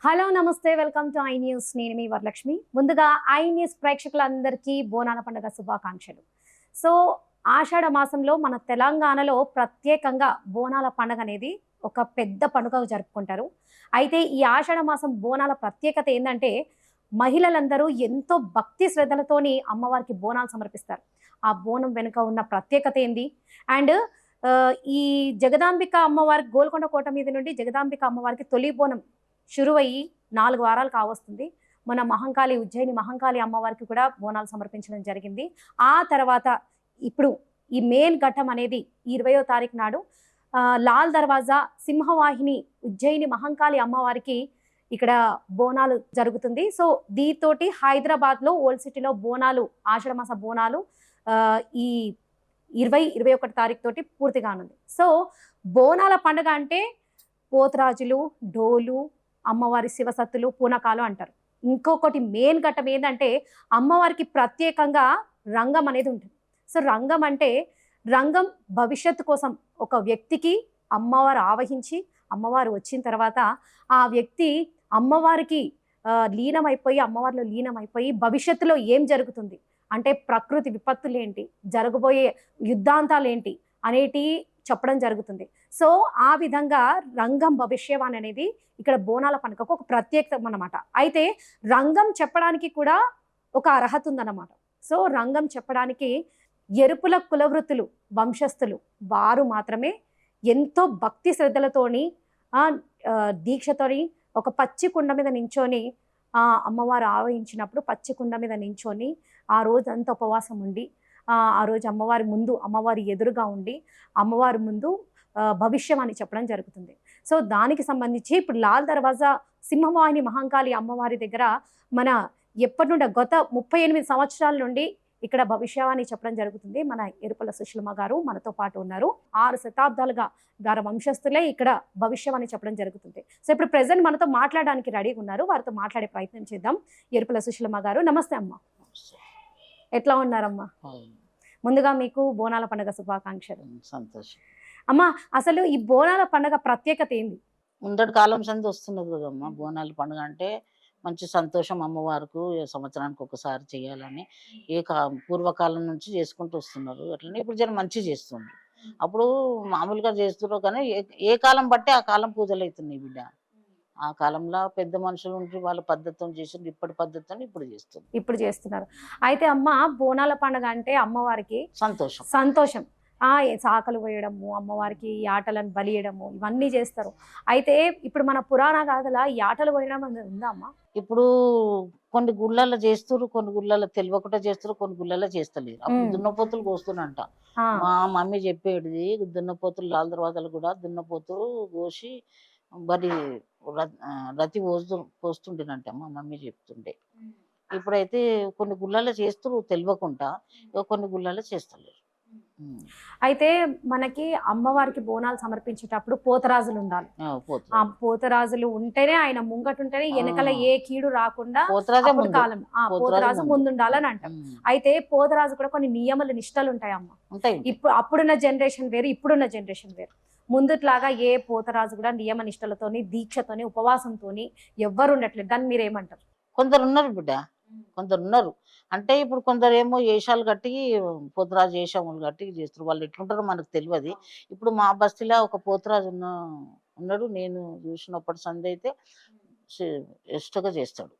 Hello నమస్తే welcome to I news. నేను మీ వరలక్ష్మి. ముందుగా ఐ న్యూస్ ప్రేక్షకులందరికీ బోనాల పండుగ శుభాకాంక్షలు. సో ఆషాఢ మాసంలో మన తెలంగాణలో ప్రత్యేకంగా బోనాల పండుగ అనేది ఒక పెద్ద పండుగగా జరుపుకుంటారు. అయితే ఈ ఆషాఢ మాసం బోనాల ప్రత్యేకత ఏంటంటే మహిళలందరూ ఎంతో భక్తి శ్రద్ధలతోని అమ్మవారికి బోనాలు సమర్పిస్తారు. ఆ బోనం వెనుక ఉన్న ప్రత్యేకత ఏంది అండ్ ఈ జగదాంబిక అమ్మవారి గోల్కొండ కోట మీద నుండి జగదాంబిక అమ్మవారికి తొలి బోనం షురువయ్యి 4 వారాలు కావస్తుంది. మన మహంకాళి ఉజ్జయిని మహంకాళి అమ్మవారికి కూడా బోనాలు సమర్పించడం జరిగింది. ఆ తర్వాత ఇప్పుడు ఈ మెయిన్ ఘట్టం అనేది 20వ తారీఖు నాడు లాల్ దర్వాజా సింహవాహిని ఉజ్జయిని మహంకాళి అమ్మవారికి ఇక్కడ బోనాలు జరుగుతుంది. సో దీంతోటి హైదరాబాద్లో ఓల్డ్ సిటీలో బోనాలు ఆషాఢ మాస బోనాలు ఈ 21 తారీఖు తోటి పూర్తి కానుంది. సో బోనాల పండుగ అంటే పోతరాజులు, డోలు, అమ్మవారి శివసత్తులు, పూనకాలు అంటారు. ఇంకొకటి మెయిన్ ఘట్టం ఏంటంటే అమ్మవారికి ప్రత్యేకంగా రంగం అనేది ఉంటుంది. సో రంగం అంటే రంగం భవిష్యత్తు కోసం ఒక వ్యక్తికి అమ్మవారు ఆవహించి అమ్మవారు వచ్చిన తర్వాత ఆ వ్యక్తి అమ్మవారికి లీనమైపోయి అమ్మవారిలో లీనమైపోయి భవిష్యత్తులో ఏం జరుగుతుంది అంటే ప్రకృతి విపత్తులు ఏంటి, జరగబోయే యుద్ధాంతాలు ఏంటి అనేటి చెప్పడం జరుగుతుంది. సో ఆ విధంగా రంగం భవిష్యవాణి అనేది ఇక్కడ బోనాల పండుగకు ఒక ప్రత్యేకత అన్నమాట. అయితే రంగం చెప్పడానికి కూడా ఒక అర్హత ఉందన్నమాట. సో రంగం చెప్పడానికి ఎరుపుల కులవృత్తులు వంశస్థులు వారు మాత్రమే ఎంతో భక్తి శ్రద్ధలతోని దీక్షతోని ఒక పచ్చి కుండ మీద నించొని అమ్మవారు ఆవహించినప్పుడు పచ్చి కుండ మీద నించొని ఆ రోజు అంతా ఉపవాసం ఉండి ఆ రోజు అమ్మవారి ముందు అమ్మవారి ఎదురుగా ఉండి అమ్మవారి ముందు భవిష్యవాణి చెప్పడం జరుగుతుంది. సో దానికి సంబంధించి ఇప్పుడు లాల్ దర్వాజా సింహవాహిని మహంకాళి అమ్మవారి దగ్గర మన ఎప్పటి నుండి గత 38 సంవత్సరాల నుండి ఇక్కడ భవిష్యవాణి చెప్పడం జరుగుతుంది. మన ఎరుపల సుశీలమ్మ గారు మనతో పాటు ఉన్నారు. 6 శతాబ్దాలుగా గారి వంశస్థులే ఇక్కడ భవిష్యవాణి చెప్పడం జరుగుతుంది. సో ఇప్పుడు ప్రెసెంట్ మనతో మాట్లాడడానికి రెడీగా ఉన్నారు. వారితో మాట్లాడే ప్రయత్నం చేద్దాం. ఎరుపల సుశీలమ్మ గారు నమస్తే అమ్మ. ఎట్లా ఉన్నారమ్మా? ముందుగా మీకు బోనాల పండుగ శుభాకాంక్షలు. సంతోషం అమ్మ. అసలు ఈ బోనాల పండుగ ప్రత్యేకత ఏంది? ముందటి కాలం సంది వస్తున్నది కదమ్మా. బోనాల పండుగ అంటే మంచి సంతోషం. అమ్మవారికి సంవత్సరానికి ఒకసారి చేయాలని పూర్వకాలం నుంచి చేసుకుంటూ వస్తున్నారు. అట్లనే ఇప్పుడు జనం మంచి చేస్తుండ్రు. అప్పుడు మామూలుగా చేస్తున్నారు కానీ ఏ కాలం బట్టి ఆ కాలం పూజలు అవుతున్నాయి బిడ్డ. ఆ కాలంలో పెద్ద మనుషులు ఉంటే వాళ్ళ పద్ధతితో చేసిండ్రు. ఇప్పటి పద్ధతితో ఇప్పుడు చేస్తున్నారు. అయితే అమ్మ బోనాల పండుగ అంటే అమ్మవారికి సంతోషం సంతోషం. సాకలు వేయడము, అమ్మవారికి ఈ ఆటలను బలియడము ఇవన్నీ చేస్తారు. అయితే ఇప్పుడు మన పురాణ గాథల ఈ ఆటలు వేయడం ఉందా అమ్మ? ఇప్పుడు కొన్ని గుళ్ళల్లో చేస్తారు, కొన్ని గుళ్ళల్లో తెలియకుండా చేస్తారు, కొన్ని గుళ్ళల్లో చేస్తలేరు. అప్పుడు దున్నపోతులు కోస్తున్నంట. మా మమ్మీ చెప్పేది దున్నపోతులు లాల్ దర్వాజాలు కూడా దున్నపోతులు కోసి మరి రతి పోస్తుండేనంట మా మమ్మీ చెప్తుండే. ఇప్పుడైతే కొన్ని గుళ్ళల్లో చేస్తారు తెలియకుండా, కొన్ని గుళ్ళల్లో చేస్తలేరు. అయితే మనకి అమ్మవారికి బోనాలు సమర్పించేటప్పుడు పోతరాజులు ఉండాలి. ఆ పోతరాజులు ఉంటేనే ఆయన ముంగట ఉంటేనే వెనకల ఏ కీడు రాకుండా కాలం పోతరాజు ముందుండాలని అంటాం. అయితే పోతరాజు కూడా కొన్ని నియమాలు నిష్టలు ఉంటాయమ్మ. ఇప్పుడు అప్పుడున్న జనరేషన్ వేరు, ఇప్పుడున్న జనరేషన్ వేరు. ముందుట్లాగా ఏ పోతరాజు కూడా నియమ నిష్టలతోని దీక్షతోని ఉపవాసంతోని ఎవ్వరు ఉండట్లేదు. దాన్ని మీరేమంటారు? కొందరు ఉన్నారు బిడ్డ, కొందరు ఉన్నారు. అంటే ఇప్పుడు కొందరు ఏమో వేషాలు కట్టి పోతరాజు వేషములు కట్టి చేస్తారు. వాళ్ళు ఎట్లుంటారో మనకు తెలియదు. ఇప్పుడు మా బస్తీలో ఒక పోతరాజు ఉన్నాడు. నేను చూసినప్పటి సంది అయితే ఇష్టగా చేస్తాడు.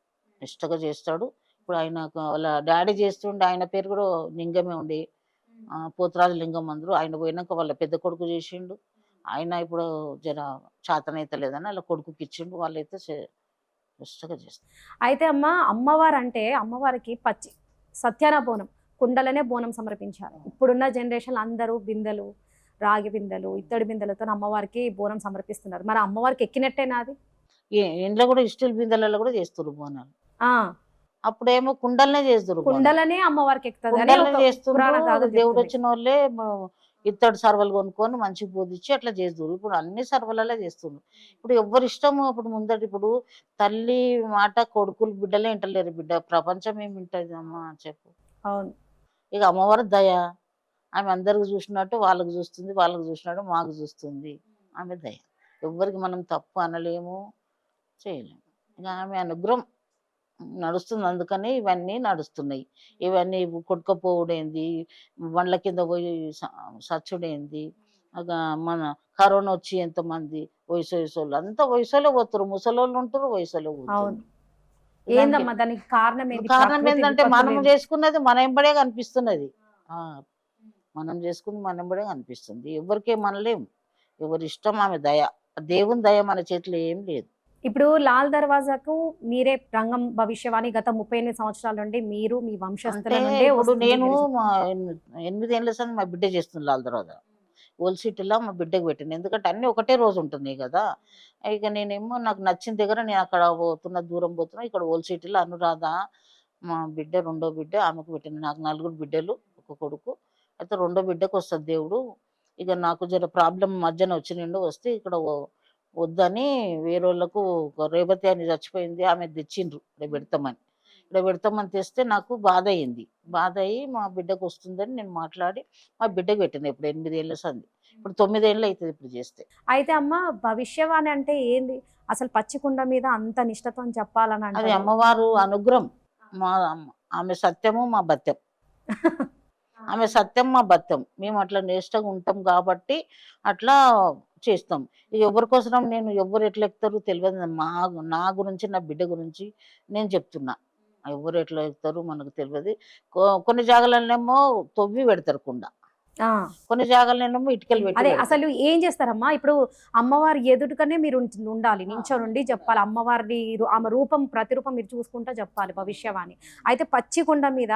ఇప్పుడు ఆయన వాళ్ళ డాడీ చేస్తుండే, ఆయన పేరు కూడా లింగమే ఉండే, పోతరాజు లింగం అందరూ. ఆయన పోయినాక వాళ్ళ పెద్ద కొడుకు చేసిండు. ఆయన ఇప్పుడు జర చేతనైతే లేదని వాళ్ళ కొడుకుకి ఇచ్చిండు. వాళ్ళైతే ఇష్టంగా చేస్తారు. అయితే అమ్మవారు అంటే అమ్మవారికి పచ్చి సత్యాన బోనం కుండలనే బోనం సమర్పించారు. ఇప్పుడున్న జనరేషన్ అందరూ బిందెలు, రాగి బిందెలు, ఇత్తడి బిందెలతో అమ్మవారికి బోనం సమర్పిస్తున్నారు. మరి అమ్మవారికి ఎక్కినట్టేనా అది? ఇంట్లో కూడా స్టీల్ బిందెలలో కూడా చేస్తారు బోనాలు. అప్పుడేమో కుండలనే చేస్తారు. కుండలనే అమ్మవారికి చేస్తున్నారు. దేవుడు వచ్చిన వాళ్ళే ఇత్తడి సర్వలు కొనుక్కొని మంచిగా పూజించి అట్లా చేస్తారు. ఇప్పుడు అన్ని సర్వలలో చేస్తున్నారు. ఇప్పుడు ఎవరి ఇష్టము. ఇప్పుడు ముందటి ఇప్పుడు తల్లి మాట కొడుకులు బిడ్డలే వింటలేరు బిడ్డ. ప్రపంచం ఏమి వింటది అమ్మా చెప్పు. అవును. ఇక అమ్మవారు దయ. ఆమె అందరికి చూసినట్టు వాళ్ళకి చూస్తుంది, వాళ్ళకి చూసినట్టు మాకు చూస్తుంది. ఆమె దయ. ఎవరికి మనం తప్పు అనలేము, చేయలేము. ఇక ఆమె అనుగ్రహం నడుస్తుంది, అందుకని ఇవన్నీ నడుస్తున్నాయి. ఇవన్నీ కొట్టుకపోవడేంది, బండ్ల కింద పోయి సచ్చుడేంది, అక మన కరోనా వచ్చి ఎంతమంది వయసోళ్ళు అంతా వయసులో పోతారు, ముసలోళ్ళు ఉంటారు, వయసులో పోతారు. అవును. ఏందమ్మా దానికి కారణం ఏంది? కారణం ప్రకృతి ఏంటంటే మనం విపత్తులు చేసుకున్నది మన ఎంబడే కనిపిస్తున్నది. ఆ మనం చేసుకుంది మన ఎంబడే కనిపిస్తుంది. ఎవరికేం అనలేం, ఎవరి ఇష్టం ఆమె దయ, దేవుని దయ మన చేతిలో ఏం లేదు. ఇప్పుడు లాల్ దర్వాజాకు మీరే రంగం భవిష్యవాణి గత 38 సంవత్సరాల నుండి మీరు మీ వంశస్థుల అంటే నుండే ఇప్పుడు వస్తుంది నేను మీరు మా 8 ఏళ్ళ సంది మా బిడ్డ చేస్తుంది లాల్ తర్వాత ఓల్డ్ సిటీలో మా బిడ్డకు పెట్టింది, ఎందుకంటే అన్ని ఒకటే రోజు ఉంటున్నాయి కదా. ఇక నేనేమో నాకు నచ్చిన దగ్గర నేను అక్కడ పోతున్నా, దూరం పోతున్నా, ఇక్కడ ఓల్డ్ సిటీలో అనురాధ మా బిడ్డ రెండో బిడ్డ ఆమెకు పెట్టింది. నాకు 4 బిడ్డలు, ఒక కొడుకు. అయితే రెండో బిడ్డకు వస్తుంది దేవుడు. ఇక నాకు జర ప్రాబ్లం మధ్యన వచ్చిండు, వస్తే ఇక్కడ వద్దని వేరేళ్ళకు రేవతి అని చచ్చిపోయింది, ఆమె తెచ్చిండ్రు ఇక్కడ పెడతామని. ఇక్కడ పెడతామని తెస్తే నాకు బాధ అయింది. బాధ అయ్యి మా బిడ్డకు వస్తుందని నేను మాట్లాడి మా బిడ్డకు పెట్టిన. ఇప్పుడు 8 ఏళ్ళ సంది, ఇప్పుడు 9 ఏళ్ళు అవుతుంది ఇప్పుడు చేస్తే. అయితే అమ్మ భవిష్యవాణి అంటే ఏంది? అసలు పచ్చికుండ మీద అంత నిష్ఠతో చెప్పాలని అది అంటారు. అమ్మవారు అనుగ్రహం. మా ఆమె సత్యము మా బత్యం, ఆమె సత్యం మా బత్యం. మేము అట్లా నిష్టగా ఉంటాం కాబట్టి అట్లా చేస్తాం. ఇక ఎవరికోసం నేను ఎవరు ఎట్లా ఎక్కుతారో తెలియదు. నా గురించి నా బిడ్డ గురించి నేను చెప్తున్నా. ఎవరు ఎట్లా ఎక్కుతారో మనకు తెలియదు. కొన్ని జాగాలనేమో తవ్వి పెడతారు కుండ, ఆ, కొన్ని జాగాలనేమో ఇటుకలు పెట్టి అదే పెడతారు. అసలు ఏం చేస్తారమ్మా? ఇప్పుడు అమ్మవారి ఎదుటనే మీరు ఉండాలి, నించోనుండి చెప్పాలి. అమ్మవారి ఆమె రూపం ప్రతిరూపం మీరు చూసుకుంటా చెప్పాలి భవిష్యవాణి. అయితే పచ్చికుండ మీద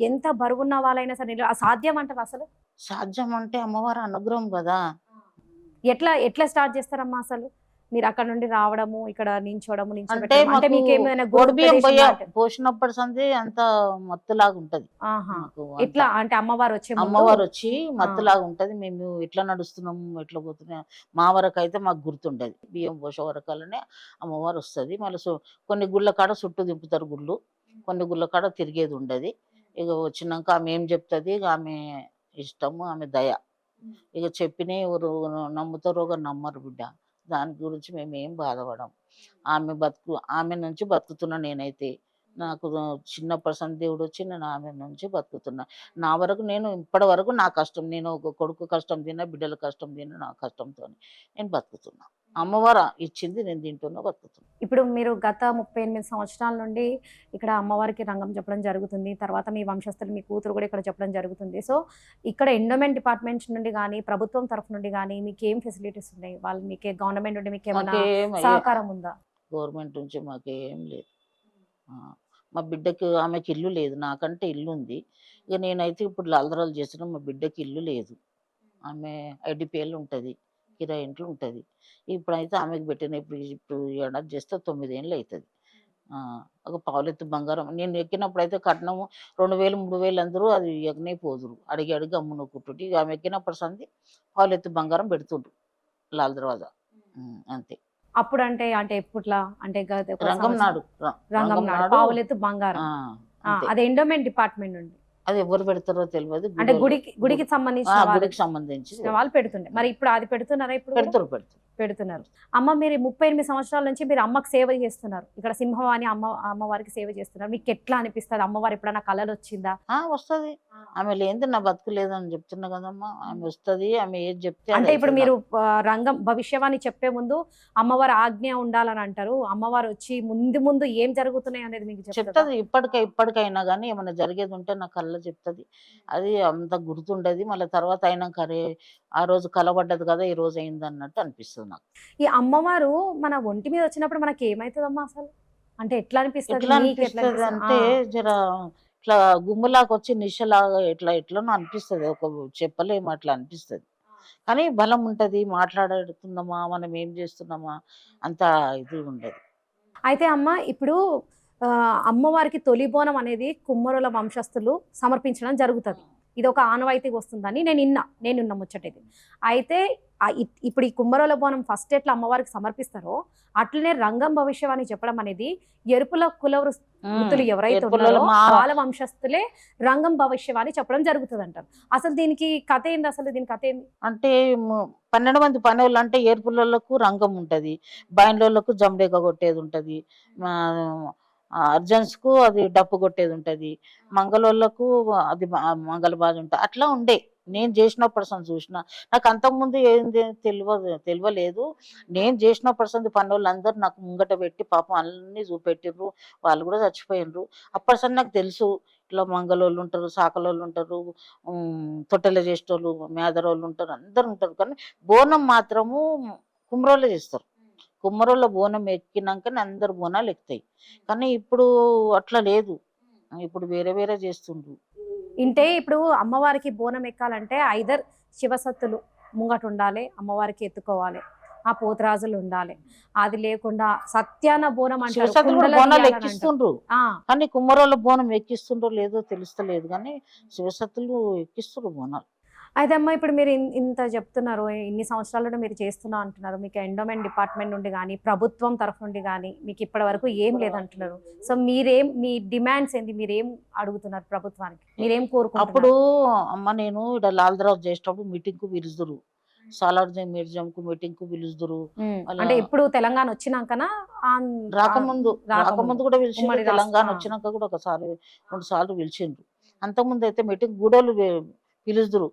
ఎంత బరువున్న వాళ్ళైనా సరే సాధ్యం అంటారు అసలు? సాధ్యం అంటే అమ్మవారి అనుగ్రహం కదా. ఎట్లా ఎట్లా స్టార్ట్ చేస్తారమ్మా అసలు? మీరు అక్కడ నుండి రావడము, ఇక్కడ నించోవడము, అంటే నించోబెట్టడం, అంటే మీకు ఏమైనా గోడిబియ్యం గురుపదేశం పోసినప్పటి సంది అంత మత్తులాగా ఉంటది ఆహా, నాకు. ఎట్లా అంటే అమ్మవారు వచ్చే ముందు అమ్మవారు వచ్చి మత్తులాగా ఉంటది. మేము ఎట్లా నడుస్తున్నాము, ఎట్లా పోతున్నాం, మా వరకు అయితే మాకు గుర్తుండదు. బియ్యం పోసే వరకనే అమ్మవారు వస్తుంది. మళ్ళీ కొన్ని గుళ్ళ కాడ చుట్టూ దింపుతారు గుళ్ళు, కొన్ని గుళ్ళ కాడ తిరిగేది ఉండదు. ఇక వచ్చినాక ఆమె ఏం చెప్తుంది, ఇక ఆమె ఇష్టము, ఆమె దయ. ఇక చెప్పిన ఎవరు నమ్ముతారో ఒక నమ్మరు బిడ్డ. దాని గురించి మేము ఏం బాధపడం. ఆమె నుంచి బతుకుతున్నా నేనైతే. నాకు చిన్నప్పటి సంది దేవుడు వచ్చి నేను ఆమె నుంచి బతుకుతున్నా. నా వరకు నేను ఇప్పటి వరకు నా కష్టం, నేను ఒక కొడుకు కష్టం తిన్నా, బిడ్డల కష్టం తిన్నా, నా కష్టంతో నేను బతుకుతున్నా. అమ్మవారు ఇచ్చింది నేను తింటున్నా, బతుకుతున్నా. ఇప్పుడు మీరు గత 38 సంవత్సరాల నుండి ఇక్కడ అమ్మవారికి రంగం చెప్పడం జరుగుతుంది. తర్వాత మీ వంశస్థులు, మీ కూతురు కూడా ఇక్కడ చెప్పడం జరుగుతుంది. సో ఇక్కడ ఎండోమెంట్ డిపార్ట్మెంట్ నుండి కానీ, ప్రభుత్వం తరఫు నుండి కానీ మీకు ఏం ఫెసిలిటీస్ ఉన్నాయి? వాళ్ళు మీకే గవర్నమెంట్ నుండి మీకు ఏమైనా సహకారం ఉందా? గవర్నమెంట్ నుంచి మాకేం లేదు. మా బిడ్డకి, ఆమెకి ఇల్లు లేదు, నాకంటే ఇల్లు ఉంది. ఇక నేనైతే ఇప్పుడు అలదరాలు చేస్తున్నా, మా బిడ్డకి ఇల్లు లేదు. ఆమె ఐడిపిఎల్ ఉంటుంది, కిరాయి ఇంట్లో ఉంటుంది. ఇప్పుడైతే ఆమెకు పెట్టిన ఇప్పుడు ఏడాది చేస్తే 9 ఏళ్ళు అవుతుంది. ఒక పావులెత్తు బంగారం నేను ఎక్కినప్పుడు అయితే కట్నము 2000 3000 అందరూ అది ఎక్కనే పోదురు, అడిగి అడిగి అమ్మును కుట్టుటి. ఆమె ఎక్కినప్పుడు సంది పావులెత్తు బంగారం పెడుతుండ్రు లాల్ దర్వాజా, అంతే. అప్పుడు అంటే అంటే ఎప్పుట్లా అంటే రంగం నాడు, రంగం నాడు పావులెత్తు బంగారం. అది ఎండోమెంట్ డిపార్ట్మెంట్ నుండి. అది ఎవరు పెడతారో తెలియదు. అంటే గుడికి సంబంధించిన గుడికి సంబంధించి వాళ్ళు పెడుతుండే. మరి ఇప్పుడు అది పెడుతున్నారా? ఇప్పుడు పెడుతున్నారు. అమ్మ మీరు 38 సంవత్సరాల నుంచి మీరు అమ్మకి సేవ చేస్తున్నారు, ఇక్కడ సింహవాణి అమ్మవారికి సేవ చేస్తున్నారు. మీకు ఎట్లా అనిపిస్తుంది? అమ్మవారు ఎప్పుడైనా కళలు వచ్చిందా? వస్తుంది. ఆమె లేని నా బతుకు లేదని చెప్తున్నా కదమ్మా. ఆమె వస్తుంది, ఆమె ఏది చెప్తే. అంటే ఇప్పుడు మీరు రంగం భవిష్యవాణి చెప్పే ముందు అమ్మవారి ఆజ్ఞ ఉండాలని అంటారు. అమ్మవారు వచ్చి ముందు ఏం జరుగుతున్నాయి అనేది మీకు చెప్తుంది. ఇప్పటికైనా కానీ ఏమైనా జరిగేది ఉంటే నా కళ్ళ చెప్తుంది. అది అంత గుర్తుండదు. మళ్ళీ తర్వాత అయినాక అరే ఆ రోజు కలబడ్డది కదా, ఈ రోజు అయింది అన్నట్టు అనిపిస్తుంది నాకు. ఈ అమ్మవారు మన ఒంటి మీద వచ్చినప్పుడు మనకి ఏమైతుందమ్మా అసలు? అంటే ఎట్లా అనిపిస్తుంది అంటే జర ఇట్లా గుమ్ములాగా వచ్చి నిశలాగా ఎట్లనో అనిపిస్తుంది. ఒక చెప్పలేము, అట్లా అనిపిస్తుంది. కానీ బలం ఉంటది, మాట్లాడుతుందమ్మా, మనం ఏం చేస్తున్నామా అంత ఇది ఉండదు. అయితే అమ్మ ఇప్పుడు అమ్మవారికి తొలి బోనం అనేది కుమ్మరుల వంశస్థులు సమర్పించడం జరుగుతుంది. ఇది ఒక ఆనవాయితీ వస్తుందని నేనున్న ముచ్చట ఇది. అయితే ఇప్పుడు ఈ కుమ్మరోల బోనం ఫస్ట్ ఎట్లా అమ్మవారికి సమర్పిస్తారో అట్లనే రంగం భవిష్యవాణి చెప్పడం అనేది ఎరుపుల వృత్తులు ఎవరైతే ఉన్నారో వాళ్ళ వంశస్థులే రంగం భవిష్యవాణి చెప్పడం జరుగుతుంది అంటారు. అసలు దీనికి కథ ఏంది? అసలు దీని కథ ఏంది? అంటే 12 మంది పనోళ్ళు అంటే ఏర్పులకు రంగం ఉంటది, బయలోళ్ళకు జమడేక కొట్టేది ఉంటది, అర్జెంట్స్ కు అది డప్పు కొట్టేది ఉంటది, మంగళోళ్ళకు అది మంగళ బాధ ఉంటది. అట్లా ఉండే నేను చేసిన పర్సన్ చూసిన. నాకు అంతకుముందు ఏంది తెలియలేదు. నేను చేసిన పర్సన్ పనోళ్ళు అందరు నాకు ముంగట పెట్టి పాపం అన్ని చూపెట్టిర్రు, వాళ్ళు కూడా చచ్చిపోయినరు. అప్పటిసరి నాకు తెలుసు ఇట్లా మంగళోళ్ళు ఉంటారు, సాకలోళ్ళు ఉంటారు, తొట్టెలు చేసేటోళ్ళు, మేదరోళ్ళు ఉంటారు, అందరు ఉంటారు. కానీ బోనం మాత్రము కుమ్మరోళ్ళే చేస్తారు. కుమ్మరోళ్ళ బోనం ఎక్కినాకనే అందరు బోనాలు ఎక్కుతాయి. కానీ ఇప్పుడు అట్లా లేదు, ఇప్పుడు వేరే వేరే చేస్తుండ్రు. ఇంటే ఇప్పుడు అమ్మవారికి బోనం ఎక్కాలంటే ఐదర్ శివసత్తులు ముంగట ఉండాలి, అమ్మవారికి ఎత్తుకోవాలి, ఆ పోతరాజులు ఉండాలి. అది లేకుండా సత్యాన బోనం అంటారు, శివసత్తులు కూడా కుండల బోనాలు తీయాలని అంటారు. ఎక్కిస్తుండ్రు. ఆ, కానీ కుమ్మరోళ్ళ బోనం ఎక్కిస్తుండ్రో లేదో తెలుస్తలేదు, కానీ శివసత్తులు ఎక్కిస్తుండ్రు బోనాలు. అయితే అమ్మ ఇప్పుడు మీరు ఇంత చెప్తున్నారు, ఇన్ని సంవత్సరాలలో మీరు చేస్తున్నా అంటున్నారు, మీకు ఎండోమెంట్ డిపార్ట్మెంట్ నుండి కానీ ప్రభుత్వం తరఫు నుండి కానీ మీకు ఇప్పటి వరకు ఏం లేదంటున్నారు. సో మీ డిమాండ్స్ ఏంది? మీరేం అడుగుతున్నారు ప్రభుత్వానికి? మీరేం కోరుకుంటున్నారు? అప్పుడు అమ్మ నేను ఇక్కడ లాల్దరావు చేసేటప్పుడు మీటింగ్ కు పిలుస్తురు, సాలార్జీ మ్యూజియం కు మీటింగ్ కు పిలుస్తురు. అంటే ఇప్పుడు తెలంగాణ వచ్చినాకనా? రాకముందు కూడా పిలిచిండ్రు, తెలంగాణ వచ్చినాక కూడా ఒకసారి 2 సార్లు పిలిచిండ్రు. అంతకుముందు అయితే మీటింగ్ గుడోళ్ళు పిలుస్తురు,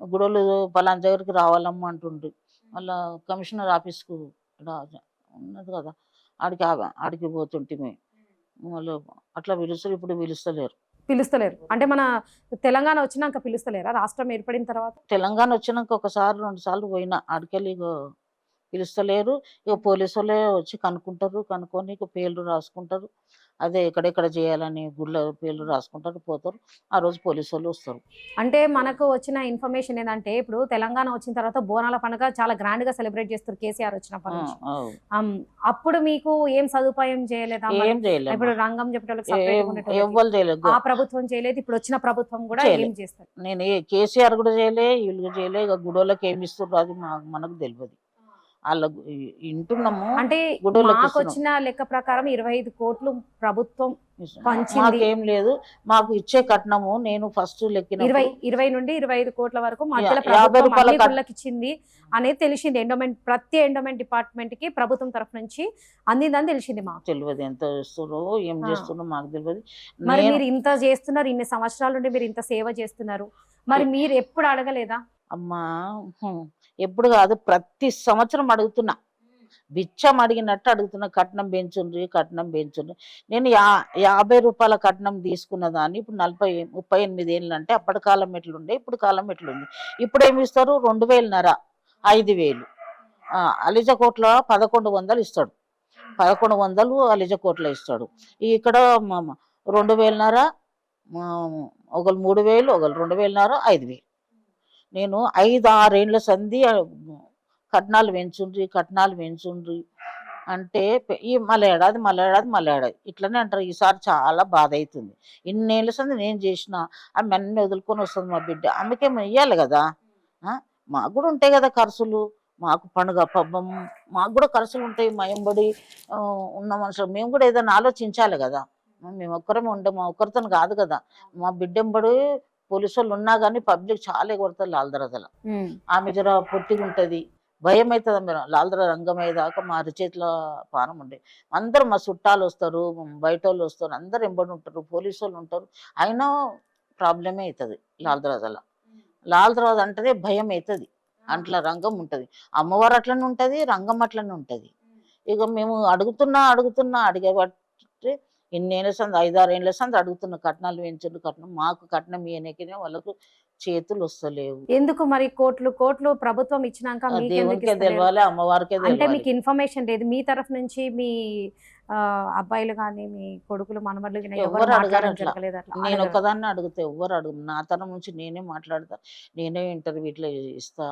గుడోళ్ళు పలానా దగ్గరికి రావాలమ్మ అంటుండ్రు. మళ్ళా కమిషనర్ ఆఫీస్కు ఉన్నది కదా, ఆడికి పోతుంటే మళ్ళీ అట్లా పిలుస్తారు. ఇప్పుడు పిలుస్తలేరు అంటే మన తెలంగాణ వచ్చినాక పిలుస్తలేరా? రాష్ట్రం ఏర్పడిన తర్వాత తెలంగాణ వచ్చినాక 1 సారి 2 సార్లు పోయినా, ఆడికెళ్ళి పిలుస్తలేరు. ఇక పోలీసు వాళ్ళే వచ్చి కనుక్కుంటారు, కనుక్కొని ఇక పేర్లు రాసుకుంటారు. అదే ఎక్కడెక్కడ చేయాలని గుళ్ళ పేర్లు రాసుకుంటారు, పోతారు. ఆ రోజు పోలీసు వాళ్ళు వస్తారు. అంటే మనకు వచ్చిన ఇన్ఫర్మేషన్ ఏంటంటే ఇప్పుడు తెలంగాణ వచ్చిన తర్వాత బోనాల పండుగ చాలా గ్రాండ్ గా సెలబ్రేట్ చేస్తారు కేసీఆర్ వచ్చినప్పటి నుంచి. అప్పుడు మీకు ఏం సదుపాయం చేయలేదా? ఏం చేయలేదు, ఇప్పుడు రంగం చెప్పేటోళ్ళకి ఎవ్వరు చేయలేదు. ఆ ప్రభుత్వం చేయలేదు, ఇప్పుడు వచ్చిన ప్రభుత్వం కూడా ఏం చేస్తారు? నేను కేసీఆర్ కూడా చేయలే, వీళ్ళు చేయలే. ఇక గుడోళ్ళకి ఏమి ఇస్తున్నారు అది మనకు తెలియదు. వాళ్ళకు వింటున్నాము. అంటే మాకు వచ్చిన లెక్క ప్రకారం 25 కోట్లు ప్రభుత్వం పంచింది. ఏం లేదు, మాకు ఇచ్చే కట్నము నేను ఫస్ట్ లెక్కిన 20 నుండి 25 కోట్ల వరకు మధ్యలో ప్రభుత్వం ఇచ్చింది అనేది తెలిసింది. ప్రతి ఎండోమెంట్ డిపార్ట్మెంట్ కి ప్రభుత్వం తరఫు నుంచి అందిందని తెలిసింది. మాకు తెలియదు ఎంత చేస్తున్నారో ఏం చేస్తున్నారో మాకు తెలియదు. మరి మీరు ఇంత చేస్తున్నారు, ఇన్ని సంవత్సరాల నుండి మీరు ఇంత సేవ చేస్తున్నారు, మరి మీరు ఎప్పుడు అడగలేదా? అమ్మా ఎప్పుడు కాదు, ప్రతి సంవత్సరం అడుగుతున్నా, బిచ్చం అడిగినట్టు అడుగుతున్నా. కట్నం పెంచుండ్రి. నేను 50 రూపాయల కట్నం తీసుకున్న దాన్ని ఇప్పుడు 38 ఏళ్ళు. అంటే అప్పటి కాలం ఎట్లుండే, ఇప్పుడు కాలం ఎట్లుంది. ఇప్పుడు ఏమి ఇస్తారు? 2,500, 5,000. అలిజకోట్ల 1100 ఇస్తాడు, 1100 అలిజకోట్ల ఇస్తాడు. ఇక్కడ 2,500, ఒకళ్ళు 3,000, ఒకళ్ళు 2,500, 5,000. నేను 5-6 ఏళ్ళ సంధి కట్నాలు పెంచుండ్రి అంటే ఈ మళ్ళీ ఏడాది ఇట్లనే అంటారు. ఈసారి చాలా బాధ అవుతుంది. ఇన్నేళ్ళ సంది నేను చేసిన ఆమె అన్నీ వదులుకొని వస్తుంది మా బిడ్డ, ఆమెకేమో ఇయ్యాలి కదా. మాకు కూడా ఉంటాయి కదా ఖర్చులు, మాకు పండుగ పబ్బం, మాకు కూడా ఖర్చులు ఉంటాయి. మా ఎంబడి ఉన్న మనుషులు మేము కూడా ఏదైనా ఆలోచించాలి కదా. మేము ఒక్కరమే ఉండము, ఒక్కరితో కాదు కదా. మా బిడ్డెంబడి పోలీసు వాళ్ళు ఉన్నా కానీ పబ్లిక్ చాలా కొడతారు లాల్దరదల. ఆమె జర పొట్టిగా ఉంటది, భయం అవుతుంది. మీరు లాల్దర రంగం అయ్యేదాకా మా అరిచేతుల పానం ఉండే. అందరూ మా చుట్టాలు వస్తారు, బయట వాళ్ళు వస్తారు, అందరు ఎంబడి ఉంటారు, పోలీసు వాళ్ళు ఉంటారు. అయినా ప్రాబ్లమే అవుతుంది లాల్దరద అంటేనే భయం అవుతుంది. అట్లా రంగం ఉంటది, అమ్మవారు అట్లనే ఉంటది, రంగం అట్లనే ఉంటది. ఇక మేము అడుగుతున్నా అడిగేబట్టి ఇన్నేళ్ళ సంది 5-6 ఏళ్ళ సంది అడుగుతున్న కట్నాలు కట్నం. మాకు కట్నం ఇయనకినే వాళ్ళకు చేతులు వస్తలేవు. ఎందుకు మరి కోట్లు ప్రభుత్వం ఇచ్చినాక దేవునికే తెలియాలి, అమ్మవారికే అంటే మీకు ఇన్ఫర్మేషన్ లేదు? మీ తరఫు నుంచి మీ అబ్బాయిలు కానీ మీ కొడుకులు మనమర్లు ఎవరు అడగారు అట్లా? నేను ఒకదాన్ని అడిగితే ఎవరు అడుగు. నా తరం నుంచి నేనే మాట్లాడతా, నేనే ఇంటర్వ్యూలో ఇస్తా.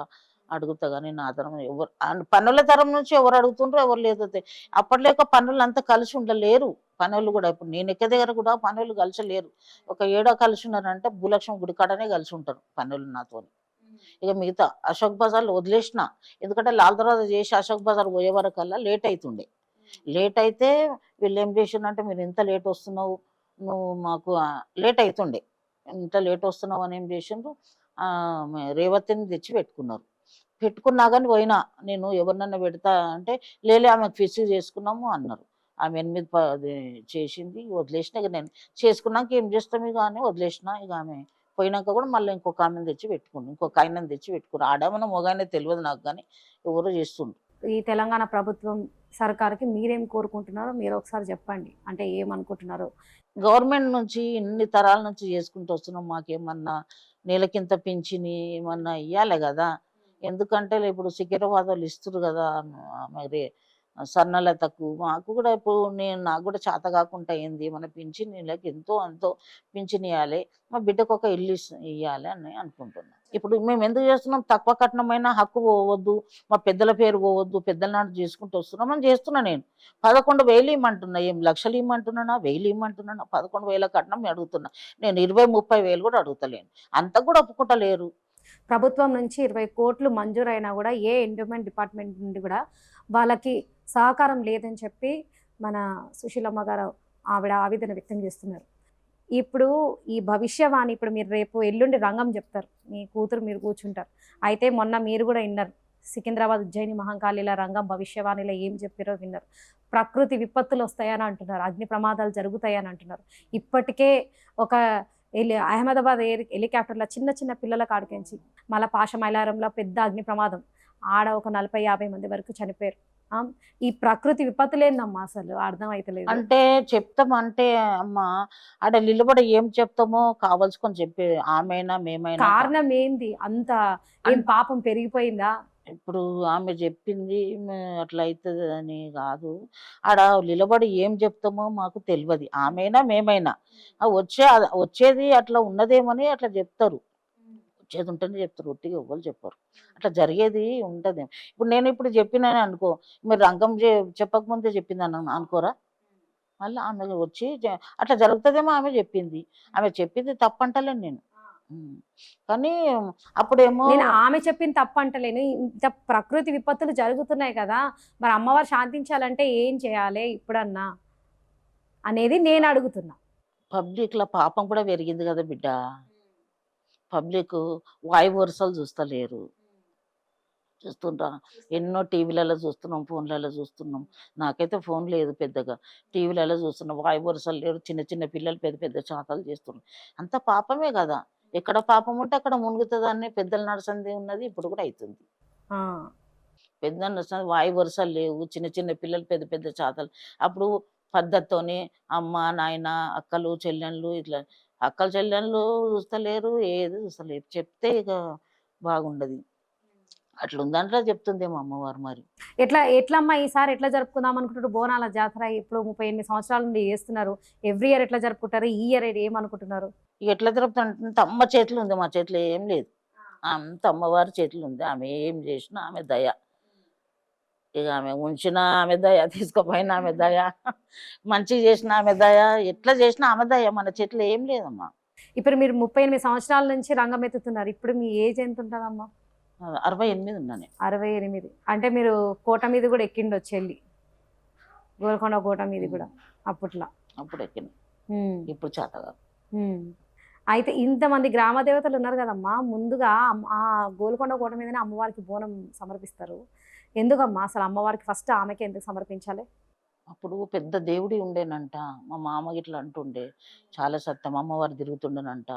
అడుగుతా కానీ నా తరం ఎవరు పనుల తరం నుంచి ఎవరు అడుగుతుండ్రో ఎవరు లేదు అప్పట్లేక పనులు అంతా కలిసి ఉండలేరు. పనులు కూడా ఇప్పుడు నేను ఎక్క దగ్గర కూడా పనులు కలిసి లేరు. ఒక ఏడో కలిసి ఉన్నారంటే భూలక్ష్మి గుడి కాడనే కలిసి ఉంటారు పనులు నాతో. ఇక మిగతా అశోక్ బజార్లో వదిలేసిన, ఎందుకంటే లాల్ దర్వాజా చేసి అశోక్ బజార్ పోయే వరకల్లా లేట్ అవుతుండే. లేట్ అయితే వీళ్ళు ఏం చేసిండ్రంటే మీరు ఇంత లేట్ వస్తున్నావు, నువ్వు మాకు లేట్ అవుతుండే, ఇంత లేట్ వస్తున్నావు అని ఏం చేసిండ్రు, రేవతిని తెచ్చి పెట్టుకున్నారు. పెట్టుకున్నా కానీ పోయినా నేను ఎవరినన్నా పెడతా అంటే లేలే ఆమెకు ఫిక్స్ చేసుకున్నాము అన్నారు. ఆమె 8 చేసింది, వదిలేసిన. ఇక నేను చేసుకున్నాక ఏం చేస్తాం ఇక అని వదిలేసిన. ఇక ఆమె పోయినాక కూడా మళ్ళీ ఇంకొక ఆమెను తెచ్చి పెట్టుకున్నాను, ఇంకొక ఆయనను తెచ్చి పెట్టుకున్నాను. ఆడమన్న మొగానే తెలియదు నాకు, కానీ ఎవరో చేస్తుండ్రు. ఈ తెలంగాణ ప్రభుత్వం సర్కార్కి మీరేం కోరుకుంటున్నారో మీరు ఒకసారి చెప్పండి, అంటే ఏమనుకుంటున్నారో. గవర్నమెంట్ నుంచి ఇన్ని తరాల నుంచి చేసుకుంటూ వస్తున్నాం, మాకేమన్నా నెలకింత పింఛని ఏమన్నా ఇవ్వాలి కదా. ఎందుకంటే ఇప్పుడు సికింద్రాబాద్ వాళ్ళు ఇస్తారు కదా మరి సన్నలతకు. మాకు కూడా ఇప్పుడు నాకు కూడా చేత కాకుండా అయింది, మన పింఛన్ నెలకి ఎంతో అంతో పింఛన్ ఇవ్వాలి, మా బిడ్డకు ఒక ఇల్లు ఇవ్వాలి అని అనుకుంటున్నాం. ఇప్పుడు మేము ఎందుకు చేస్తున్నాం, తక్కువ కట్నమైన హక్కు పోవద్దు, మా పెద్దల పేరు పోవద్దు, పెద్దల నాడు చేసుకుంటూ వస్తున్నాం అని చేస్తున్నా. నేను 11,000 ఇవ్వమంటున్నా, ఏం లక్షలు ఇవ్వమంటున్నానా, 1000 ఇవ్వమంటున్నానా, 11,000 కట్నం అడుగుతున్నా. నేను 20-30 వేలు కూడా అడుగుతలేను, అంత కూడా ఒప్పుకుంటలేరు. ప్రభుత్వం నుంచి 20 కోట్లు మంజూరైనా కూడా ఏ ఎండోమెంట్ డిపార్ట్మెంట్ నుండి కూడా వాళ్ళకి సహకారం లేదని చెప్పి మన సుశీలమ్మ గారు ఆవిడ ఆవేదన వ్యక్తం చేస్తున్నారు. ఇప్పుడు ఈ భవిష్యవాణి, ఇప్పుడు మీరు రేపు ఎల్లుండి రంగం చెప్తారు, మీ కూతురు మీరు కూర్చుంటారు. అయితే మొన్న మీరు కూడా విన్నారు, సికింద్రాబాద్ ఉజ్జయిని మహంకాళిల రంగం భవిష్యవాణిలో ఏం చెప్పారో విన్నారు. ప్రకృతి విపత్తులు వస్తాయని అంటున్నారు, అగ్ని ప్రమాదాలు జరుగుతాయని అంటున్నారు. ఇప్పటికే ఒక అహ్మదాబాద్ హెలికాప్టర్లో చిన్న చిన్న పిల్లల కాడికించి మళ్ళీ పాషమైలారంలో పెద్ద అగ్ని ప్రమాదం, ఆడ ఒక 40-50 మంది వరకు చనిపోయారు. ఈ ప్రకృతి విపత్తులేందమ్మా అసలు అర్థం అవుతలేదు. అంటే చెప్తాం అంటే అమ్మ ఆడ నిలబడి ఏం చెప్తామో కావాల్సుకొని చెప్పే ఆమెనా మేమైనా. కారణం ఏంది, అంత ఏం పాపం పెరిగిపోయిందా? ఇప్పుడు ఆమె చెప్పింది అట్లా అవుతుంది అని కాదు, ఆడ నిలబడి ఏం చెప్తామో మాకు తెలియదు, ఆమెనా మేమైనా. వచ్చేది అట్లా ఉన్నదేమని అట్లా చెప్తారు, వచ్చేది ఉంటేనే చెప్తారు, ఒట్టిగా ఎవ్వరు చెప్పరు. అట్లా జరిగేది ఉంటుంది. ఇప్పుడు నేను ఇప్పుడు చెప్పినాను అనుకో, మీరు రంగం చెప్పకముందే చెప్పింది అనుకోరా, మళ్ళీ ఆమె వచ్చి అట్లా జరుగుతుందేమో ఆమె చెప్పింది తప్పంటలేను నేను. కానీ అప్పుడేమో నేను ఆమె చెప్పింది తప్పు అంటలేను, ఇంత ప్రకృతి విపత్తులు జరుగుతున్నాయి కదా, మరి అమ్మవారు శాంతించాలంటే ఏం చేయాలి ఇప్పుడన్నా అనేది నేను అడుగుతున్నా. పబ్లిక్లో పాపం కూడా పెరిగింది కదా బిడ్డ. పబ్లిక్ వాయు వరుసలు చూస్తలేరు, చూస్తుంటా ఎన్నో టీవీలలో చూస్తున్నాం, ఫోన్లలో చూస్తున్నాం. నాకైతే ఫోన్ లేదు పెద్దగా, టీవీలలో చూస్తున్నాం. వాయు వరుసలు లేరు, చిన్న చిన్న పిల్లలు పెద్ద పెద్ద చాతలు చేస్తున్నాం. అంత పాపమే కదా, ఎక్కడ పాపం ఉంటే అక్కడ మునుగుతుందని పెద్దల నడసంది ఉన్నది, ఇప్పుడు కూడా అవుతుంది. పెద్ద నడసంది వాయు వరుసలు లేవు, చిన్న చిన్న పిల్లలు పెద్ద పెద్ద చాతలు. అప్పుడు పద్ధతితోని అమ్మ నాయన అక్కలు చెల్లెళ్ళు ఇట్లా, అక్కలు చెల్లెళ్ళు చూస్తలేరు, ఏది చూస్తలేరు. చెప్తే ఇక బాగుండదు, అట్లా ఉందంటే చెప్తుందేమో అమ్మవారు. మరి ఎట్లమ్మా ఈసారి ఎట్లా జరుపుకుందాం అనుకుంటారు బోనాల జాతర? ఇప్పుడు 38 సంవత్సరాల నుండి చేస్తున్నారు, ఎవ్రీ ఇయర్ ఎట్లా జరుపుకుంటారు, ఈ ఇయర్ ఏమనుకుంటున్నారు? ఎట్లా జరుపుతుంటే అమ్మ చేతులు ఉంది, మా చేతిలో ఏం లేదు, అంత అమ్మవారి చేతులు ఉంది. ఆమె ఏం చేసినా ఆమె దయ, ఇక ఆమె ఉంచినా ఆమె దయ, తీసుకుపోయినా ఆమె దయ, మంచిగా చేసిన ఆమె దయ, ఎట్లా చేసినా ఆమె దయ, మన చేతిలో ఏం లేదమ్మా. ఇప్పుడు మీరు 38 సంవత్సరాల నుంచి రంగం ఎత్తుతున్నారు, ఇప్పుడు మీ ఏజ్ ఎంత ఉంటుందమ్మా? 68 ఉన్నాను. 68. అంటే మీరు కోట మీద కూడా ఎక్కిండొచ్చు, వెళ్ళి గోల్కొండ కోట మీద కూడా అప్పుడు ఎక్కింది, ఇప్పుడు చేతగా. అయితే ఇంతమంది గ్రామ దేవతలు ఉన్నారు కదమ్మా, ముందుగా ఆ గోల్కొండ కోట మీదనే అమ్మవారికి బోనం సమర్పిస్తారు. ఎందుకమ్మా అసలు అమ్మవారికి ఫస్ట్ ఆమెకి ఎందుకు సమర్పించాలి? అప్పుడు పెద్ద దేవుడి ఉండేనంట, మా మామ ఇట్లా అంటుండే, చాలా సత్యం. అమ్మవారు తిరుగుతుండేనంట,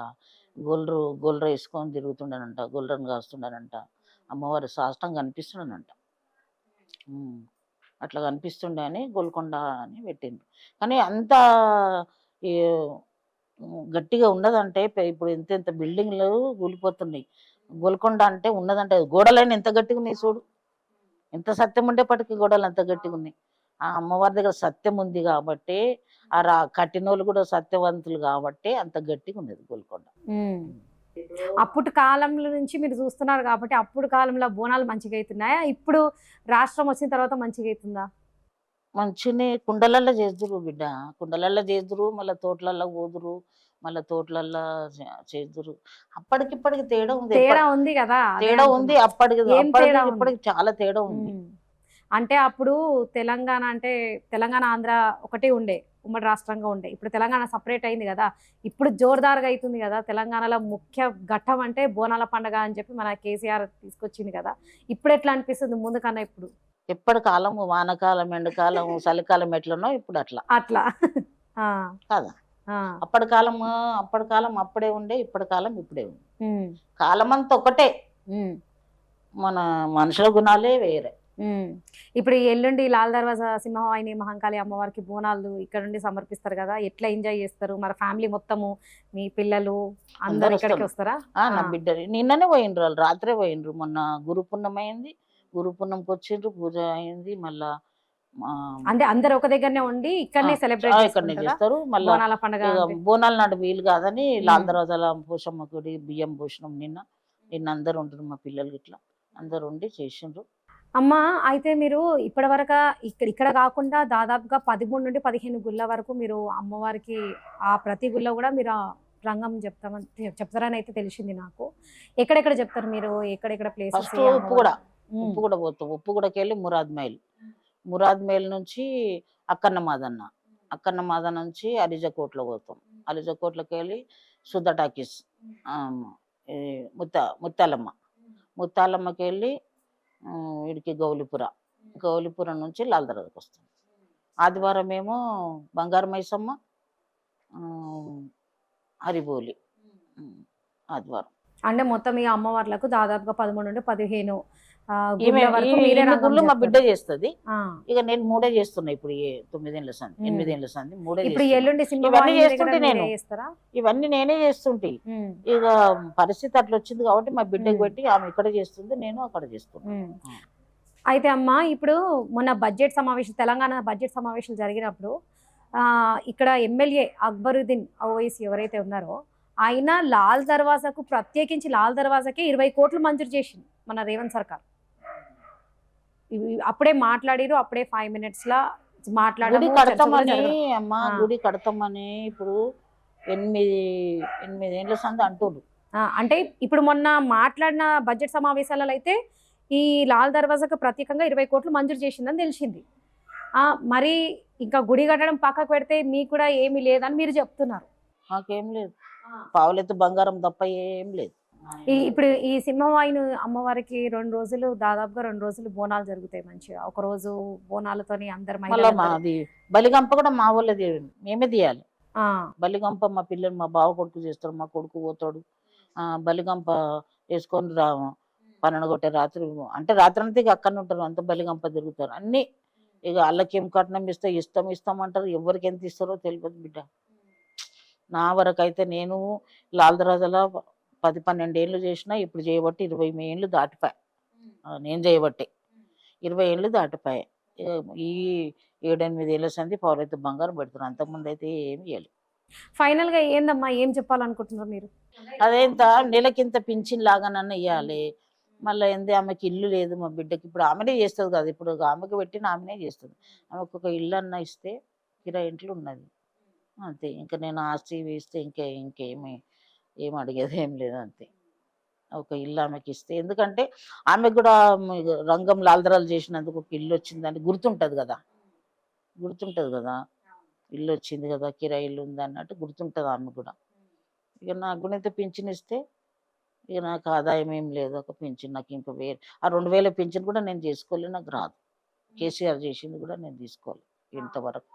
గొల్ర వేసుకొని తిరుగుతుండేనంట, గొల్రను కాస్తుండేనంట. అమ్మవారు సాష్టంగా కనిపిస్తుండేనంట, అట్లా కనిపిస్తుండే అని గోల్కొండ అని పెట్టిండ్రు. కానీ అంత గట్టిగా ఉన్నదంటే ఇప్పుడు ఎంత బిల్డింగ్లు కూలిపోతున్నాయి. గోల్కొండ అంటే ఉన్నదంటే గోడలైన ఎంత గట్టిగా ఉన్నాయి చూడు, ఎంత సత్యం ఉండేపటికి గోడలు అంత గట్టిగా ఉన్నాయి. ఆ అమ్మవారి దగ్గర సత్యం ఉంది కాబట్టి, ఆ కట్టినోళ్ళు కూడా సత్యవంతులు కాబట్టి అంత గట్టిగా ఉన్నది గోల్కొండ. అప్పుడు కాలంలో నుంచి మీరు చూస్తున్నారు కాబట్టి అప్పుడు కాలంలో బోనాలు మంచిగా అవుతున్నాయా, ఇప్పుడు రాష్ట్రం వచ్చిన తర్వాత మంచిగా అవుతుందా? మంచిగానే కుండలల్లో చేద్దురు బిడ్డ, కుండలల్లో చేద్దురు, మళ్ళీ తోటలల్లో పోదురు, మళ్ళీ తోటలల్లో చేద్దురు. అప్పటికిప్పటికి తేడా ఉంది. తేడా ఉంది కదా, అదే తేడా ఉంది. అంటున్నా. అప్పటికి ఏం అప్పటికి తేడా ఉంది? ఇప్పటికి చాలా తేడా ఉంది. అంటే అప్పుడు తెలంగాణ అంటే తెలంగాణ ఆంధ్ర ఒకటే ఉండే, ఉమ్మడి రాష్ట్రంగా ఉండే. ఇప్పుడు తెలంగాణ సపరేట్ అయింది కదా, ఇప్పుడు జోరుదారుగా అవుతుంది కదా. తెలంగాణలో ముఖ్య ఘట్టం అంటే బోనాల పండుగ అని చెప్పి మన కేసీఆర్ తీసుకొచ్చింది కదా. ఇప్పుడు ఎట్లా అనిపిస్తుంది ముందు కన్నా ఇప్పుడు? ఎప్పటి కాలము వానకాలం, ఎండాకాలం, చలికాలం ఎట్లనో ఇప్పుడు అట్లా అట్లా ఆ, కదా. ఆ, అప్పటి కాలం అప్పుడే ఉండే, ఇప్పటి కాలం ఇప్పుడే ఉంది. ఉమ్, కాలం అంతా ఒకటే, ఉమ్, మన మనుషుల గుణాలే వేరే. ఉమ్. ఇప్పుడు ఈ ఎల్లుండి లాల్ దర్వాజా సింహవాహిని మహంకాళి అమ్మవారికి బోనాలు ఇక్కడ నుండి సమర్పిస్తారు కదా, ఎట్లా ఎంజాయ్ చేస్తారు మరి? ఫ్యామిలీ మొత్తము, మీ పిల్లలు అందరు అందరు ఇక్కడికి వస్తారు. వస్తారా? నా బిడ్డ నిన్ననే పోయిండ్రు, వాళ్ళు రాత్రే పోయిండ్రు. మొన్న గురు పుణ్యం అయింది, గురు పుణ్యంకి వచ్చిండ్రు, పూజ అయింది. మళ్ళా అంటే అందరు ఒక దగ్గరనే ఉండి ఇక్కడనే సెలబ్రేట్ ఇక్కడనే చేసుకుంటారా చేస్తారు. మళ్ళా బోనాల పండుగ ఇక అంటే? బోనాల నాడు వీలు కాదని లాల్ దర్వాజాల పోషమ్మ గుడి బియ్యం పోషణం నిన్న అందరు ఉంటారు, మా పిల్లలు ఇట్లా అందరు ఉండి చేసిండ్రు. అమ్మా, అయితే మీరు ఇప్పటివరకు ఇక్కడ కాకుండా దాదాపుగా 13 నుండి 15 గుళ్ళ వరకు మీరు అమ్మవారికి ఆ ప్రతి గుళ్ళ కూడా మీరు ఆ రంగం చెప్తారని అయితే తెలిసింది నాకు. ఎక్కడెక్కడ చెప్తారు మీరు? ఎక్కడెక్కడ ప్లేసెస్? ఫస్ట్ ఉప్పు కూడా పోతాం. ఉప్పు కూడాకి వెళ్ళి మురాద్ మేల్ నుంచి అక్కన్న మాదన్న నుంచి అలిజకోట్లో పోతాం. అలిజకోట్లోకి వెళ్ళి సుధా టాకీస్, ముత్తాలమ్మకి వెళ్ళి వీడికి గౌలిపురం నుంచి లాల్ దర్వాజాకి వస్తాం. ఆదివారం ఏమో బంగారు మైసమ్మ, హరిబోలి ఆదివారం. అంటే మొత్తం ఈ అమ్మవార్లకు దాదాపుగా 13 నుండి 15 గుళ్ళు మా బిడ్డ చేస్తుంది. ఇక నేను 3 చేస్తున్నా ఇప్పుడు. 9 ఏళ్ళ సంది 8 ఏళ్ళ సంది 3 ఇప్పుడు ఎల్లుండి ఇవన్నీ చేస్తుంటే ఇవన్నీ నేనే చేస్తుంటే ఇక పరిస్థితి అట్లా వచ్చింది కాబట్టి మా బిడ్డకి పెట్టి ఆమె ఇక్కడ చేస్తుంది, నేను అక్కడ చేస్తున్నా. అయితే అమ్మ, ఇప్పుడు మొన్న తెలంగాణ బడ్జెట్ సమావేశాలు జరిగినప్పుడు ఇక్కడ ఎమ్మెల్యే అక్బరుద్దీన్ ఓవైసీ ఎవరైతే ఉన్నారో ఆయన లాల్ దర్వాజాకు ప్రత్యేకించి లాల్ దర్వాజాకి 20 కోట్లు మంజూరు చేసింది మన రేవంత్ సర్కార్. అప్పుడే మాట్లాడిరు, అప్పుడే 5 minutes లా గుడి కడతామని ఇప్పుడు 8 ఏళ్ళ సంది అంటుండ్రు. అంటే ఇప్పుడు మొన్న మాట్లాడిన బడ్జెట్ సమావేశాలలో అయితే ఈ లాల్ దర్వాజాకు ప్రత్యేకంగా 20 కోట్లు మంజూరు చేసిందని తెలిసింది. మరి ఇంకా గుడి కట్టడం పక్కకు పెడితే మీకు కూడా ఏమీ లేదని మీరు చెప్తున్నారు. నాకేం లేదు, పావులెత్తు బంగారం తప్ప ఏం లేదు. ఇప్పుడు ఈ సింహవాహిని అమ్మవారికి దాదాపుగా 2 రోజులు బోనాలు జరుగుతాయి మంచిగా. ఒక రోజు బోనాలతోని అందరు మాది బలిగంప కూడా మా వాళ్ళది, మేమే తీయాలి. బలిగంప మా పిల్లలు, మా బావ కొడుకు చేస్తారు, మా కొడుకు పోతాడు. బలిగంప వేసుకొని 12 కొట్టే రాత్రి, అంటే రాత్రి అంతా ఇక అక్కడనే ఉంటారు, అంత బలిగంప తిరుగుతారు అన్ని. ఇక వాళ్ళకేం కట్నం ఇస్తామంటారు, ఎవరికి ఎంత ఇస్తారో తెలియదు బిడ్డ. నా వరకు అయితే నేను లాల్ దర్వాజాలో 10-12 ఏళ్ళు చేసిన, ఇప్పుడు చేయబట్టి 20 ఏళ్ళు దాటిపోయా. నేను చేయబట్టి 20 ఏళ్ళు దాటిపోయా. ఈ 7-8 ఏళ్ళ సంది పావులైతే బంగారం పెడుతున్నారు, అంతకుముందు అయితే ఏమి ఇవ్వాలి. ఫైనల్ గా ఏందమ్మా, ఏం చెప్పాలనుకుంటున్నారు మీరు? అదేంత నెలకింత పింఛన్ లాగానన్నా ఇవ్వాలి. మళ్ళీ ఏంది, ఆమెకి ఇల్లు లేదు మా బిడ్డకి. ఇప్పుడు ఆమెనే చేస్తుంది కదా, ఇప్పుడు ఆమెకి పెట్టిన ఆమెనే చేస్తుంది. ఆమెకు ఒక ఇల్లు అన్నా ఇస్తే, కిరాయి ఇంట్లో ఉన్నది అంతే. ఇంకా నేను ఆస్తి వేస్తే ఏం అడిగేది ఏం లేదు అంతే. ఒక ఇల్లు ఆమెకి ఇస్తే, ఎందుకంటే ఆమెకు కూడా రంగం లాల్దరాలు చేసినందుకు ఒక ఇల్లు వచ్చిందని గుర్తుంటుంది కదా, ఇల్లు వచ్చింది కదా, కిరాయి ఇల్లు ఉంది అన్నట్టు గుర్తుంటుంది ఆమె కూడా. ఇక నాకు కూడా పింఛన్ ఇస్తే, ఇక నాకు ఆదాయం ఏం లేదు, ఒక పింఛన్ నాకు ఇంకా ఆ 2000 పింఛన్ కూడా నేను చేసుకోలేదు, నాకు రాదు. కేసీఆర్ చేసింది కూడా నేను తీసుకోలేదు ఇంతవరకు.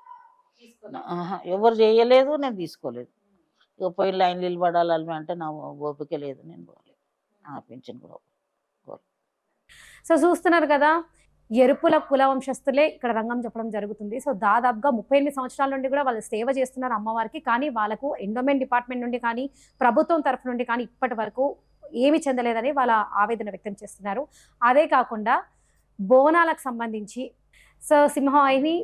ఎవరు చేయలేదు, నేను తీసుకోలేదు. ఇక పోయి లైన్ నిలబడాలి అంటే నా ఓపిక లేదు, నేను పోలేదు. పింఛన్ కూడా. సో చూస్తున్నారు కదా, ఎరుపుల కుల వంశస్థులే ఇక్కడ రంగం చెప్పడం జరుగుతుంది. సో దాదాపుగా 38 సంవత్సరాల నుండి కూడా వాళ్ళు సేవ చేస్తున్నారు అమ్మవారికి. కానీ వాళ్ళకు ఎండోమెంట్ డిపార్ట్మెంట్ నుండి కానీ ప్రభుత్వం తరఫు నుండి కానీ ఇప్పటి వరకు ఏమి చెందలేదని వాళ్ళ ఆవేదన వ్యక్తం చేస్తున్నారు. అదే కాకుండా బోనాలకు సంబంధించి సో సింహవాహిని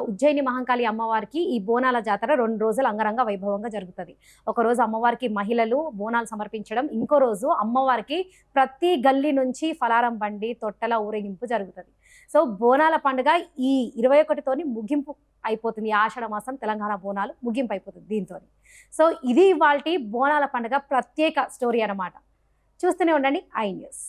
ఉజ్జయిని మహంకాళి అమ్మవారికి ఈ బోనాల జాతర 2 రోజులు అంగరంగ వైభవంగా జరుగుతుంది. ఒకరోజు అమ్మవారికి మహిళలు బోనాలు సమర్పించడం, ఇంకో రోజు అమ్మవారికి ప్రతి గల్లీ నుంచి ఫలారం బండి తొట్టెల ఊరేగింపు జరుగుతుంది. సో బోనాల పండుగ ఈ 21తోని ముగింపు అయిపోతుంది. ఈ ఆషాఢ మాసం తెలంగాణ బోనాలు ముగింపు అయిపోతుంది దీంతో. సో ఇది ఇవాల్టి బోనాల పండుగ ప్రత్యేక స్టోరీ అన్నమాట. చూస్తూనే ఉండండి ఐ న్యూస్.